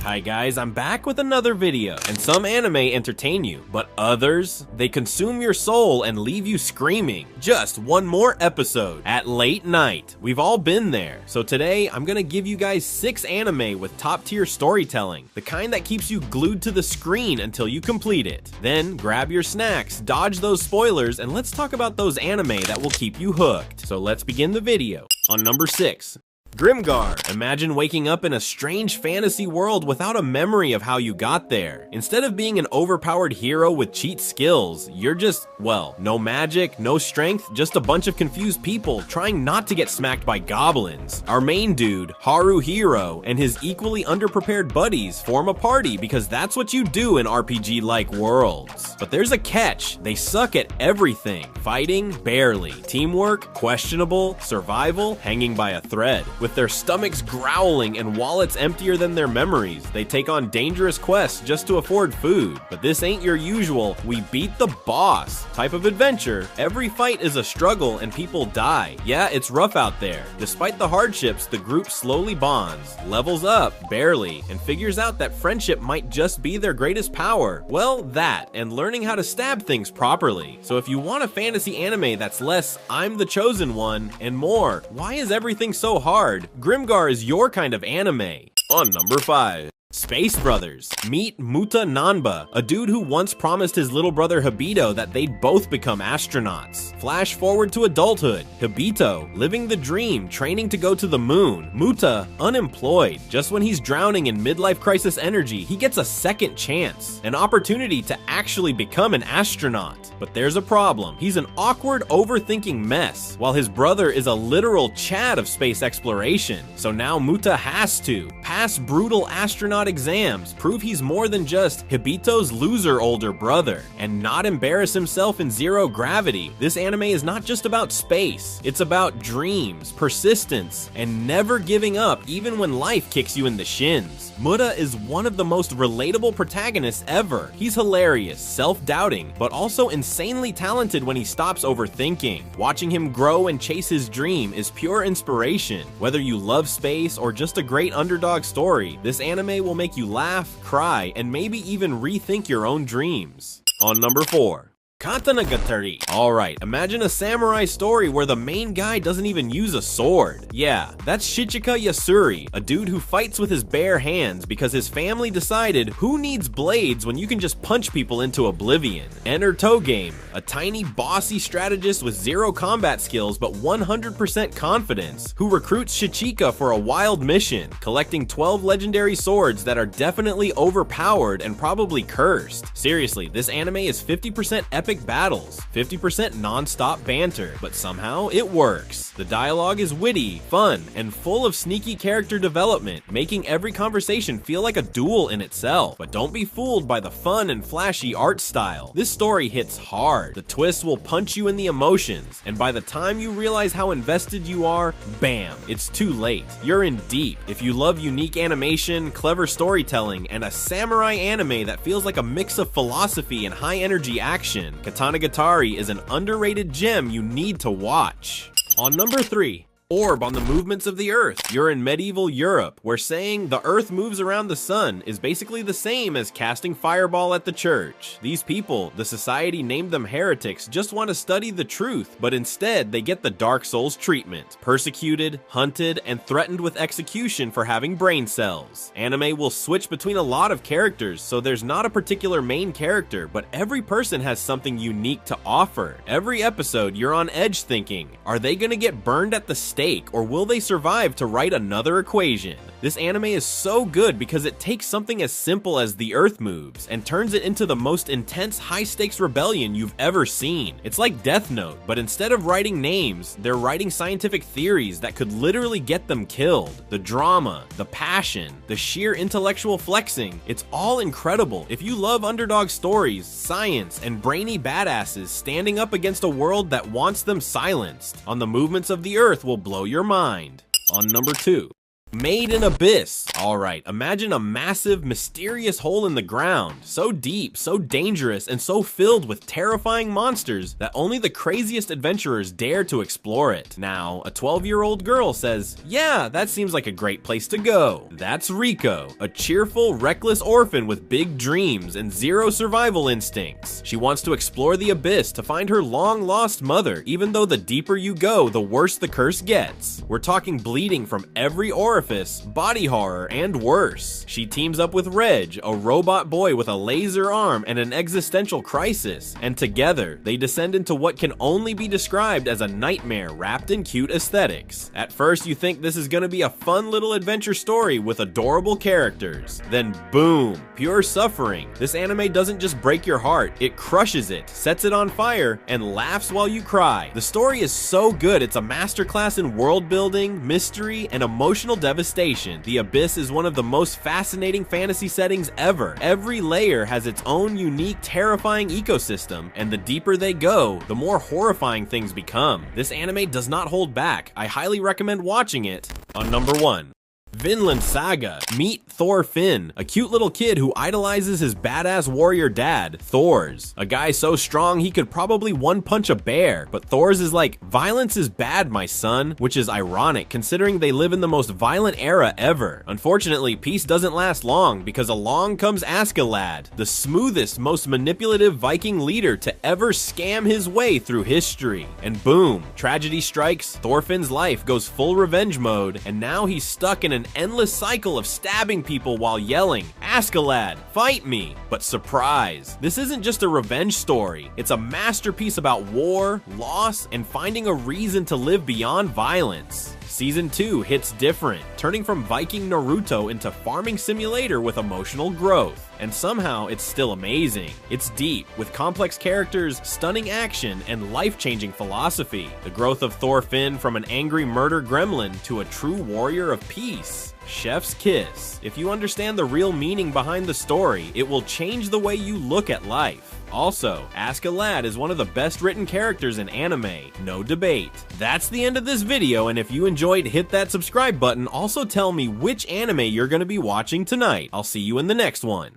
Hi guys, I'm back with another video, and some anime entertain you, but others, they consume your soul and leave you screaming. Just one more episode at late night. We've all been there. So today, I'm gonna give you guys 6 anime with top tier storytelling, the kind that keeps you glued to the screen until you complete it. Then grab your snacks, dodge those spoilers, and let's talk about those anime that will keep you hooked. So let's begin the video. On number 6. Grimgar. Imagine waking up in a strange fantasy world without a memory of how you got there. Instead of being an overpowered hero with cheat skills, you're just, well, no magic, no strength, just a bunch of confused people trying not to get smacked by goblins. Our main dude, Haruhiro, and his equally underprepared buddies form a party because that's what you do in RPG-like worlds. But there's a catch. They suck at everything. Fighting, barely. Teamwork, questionable. Survival, hanging by a thread. With their stomachs growling and wallets emptier than their memories, they take on dangerous quests just to afford food. But this ain't your usual, we beat the boss type of adventure. Every fight is a struggle and people die. Yeah, it's rough out there. Despite the hardships, the group slowly bonds, levels up, barely, and figures out that friendship might just be their greatest power. Well, that, and learning how to stab things properly. So if you want a fantasy anime that's less I'm the chosen one, and more, why is everything so hard? Grimgar is your kind of anime. On number 5. Space Brothers. Meet Muta Nanba, a dude who once promised his little brother Hibito that they'd both become astronauts. Flash forward to adulthood. Hibito, living the dream, training to go to the moon. Muta, unemployed. Just when he's drowning in midlife crisis energy, he gets a second chance. An opportunity to actually become an astronaut. But there's a problem. He's an awkward, overthinking mess, while his brother is a literal Chad of space exploration. So now Muta has to pass brutal astronaut exams, prove he's more than just Hibito's loser older brother, and not embarrass himself in zero gravity. This anime is not just about space, it's about dreams, persistence, and never giving up even when life kicks you in the shins. Muta is one of the most relatable protagonists ever. He's hilarious, self-doubting, but also insanely talented when he stops overthinking. Watching him grow and chase his dream is pure inspiration. Whether you love space or just a great underdog story, this anime will make you laugh, cry, and maybe even rethink your own dreams. On number 4. Katanagatari. Alright, imagine a samurai story where the main guy doesn't even use a sword. Yeah, that's Shichika Yasuri, a dude who fights with his bare hands because his family decided who needs blades when you can just punch people into oblivion. Enter Togame, a tiny bossy strategist with zero combat skills but 100% confidence, who recruits Shichika for a wild mission, collecting 12 legendary swords that are definitely overpowered and probably cursed. Seriously, this anime is 50% epic battles, 50% non-stop banter, but somehow it works. The dialogue is witty, fun, and full of sneaky character development, making every conversation feel like a duel in itself. But don't be fooled by the fun and flashy art style. This story hits hard. The twists will punch you in the emotions, and by the time you realize how invested you are, bam, it's too late. You're in deep. If you love unique animation, clever storytelling, and a samurai anime that feels like a mix of philosophy and high energy action, Katanagatari is an underrated gem you need to watch. On number 3. Orb on the movements of the earth. You're in medieval Europe, where saying the earth moves around the sun is basically the same as casting fireball at the church. These people, the society named them heretics, just want to study the truth, but instead they get the Dark Souls treatment. Persecuted, hunted, and threatened with execution for having brain cells. Anime will switch between a lot of characters, so there's not a particular main character, but every person has something unique to offer. Every episode you're on edge thinking, are they gonna get burned at the stake, or will they survive to write another equation? This anime is so good because it takes something as simple as the earth moves and turns it into the most intense high-stakes rebellion you've ever seen. It's like Death Note, but instead of writing names, they're writing scientific theories that could literally get them killed. The drama, the passion, the sheer intellectual flexing, it's all incredible. If you love underdog stories, science, and brainy badasses standing up against a world that wants them silenced, On the Movements of the Earth will blow your mind. On number 2. Made in Abyss. Alright, imagine a massive, mysterious hole in the ground, so deep, so dangerous, and so filled with terrifying monsters that only the craziest adventurers dare to explore it. Now, a 12-year-old girl says, yeah, that seems like a great place to go. That's Riko, a cheerful, reckless orphan with big dreams and zero survival instincts. She wants to explore the abyss to find her long-lost mother, even though the deeper you go, the worse the curse gets. We're talking bleeding from every orifice, body horror, and worse. She teams up with Reg, a robot boy with a laser arm and an existential crisis, and together, they descend into what can only be described as a nightmare wrapped in cute aesthetics. At first, you think this is gonna be a fun little adventure story with adorable characters. Then boom, pure suffering. This anime doesn't just break your heart, it crushes it, sets it on fire, and laughs while you cry. The story is so good, it's a masterclass in world building, mystery, and emotional devastation. The Abyss is one of the most fascinating fantasy settings ever. Every layer has its own unique, terrifying ecosystem, and the deeper they go, the more horrifying things become. This anime does not hold back. I highly recommend watching it. On number 1. Vinland Saga. Meet Thorfinn, a cute little kid who idolizes his badass warrior dad, Thor's. A guy so strong he could probably one-punch a bear, but Thor's is like, violence is bad, my son, which is ironic considering they live in the most violent era ever. Unfortunately, peace doesn't last long because along comes Askeladd, the smoothest, most manipulative Viking leader to ever scam his way through history. And boom, tragedy strikes, Thorfinn's life goes full revenge mode, and now he's stuck in an endless cycle of stabbing people while yelling, Askeladd, fight me! But surprise, this isn't just a revenge story, it's a masterpiece about war, loss, and finding a reason to live beyond violence. Season 2 hits different, turning from Viking Naruto into farming simulator with emotional growth. And somehow it's still amazing. It's deep, with complex characters, stunning action, and life-changing philosophy. The growth of Thorfinn from an angry murder gremlin to a true warrior of peace. Chef's kiss. If you understand the real meaning behind the story, it will change the way you look at life. Also, Askeladd is one of the best written characters in anime, no debate. That's the end of this video, and if you enjoyed, hit that subscribe button. Also tell me which anime you're gonna be watching tonight. I'll see you in the next one.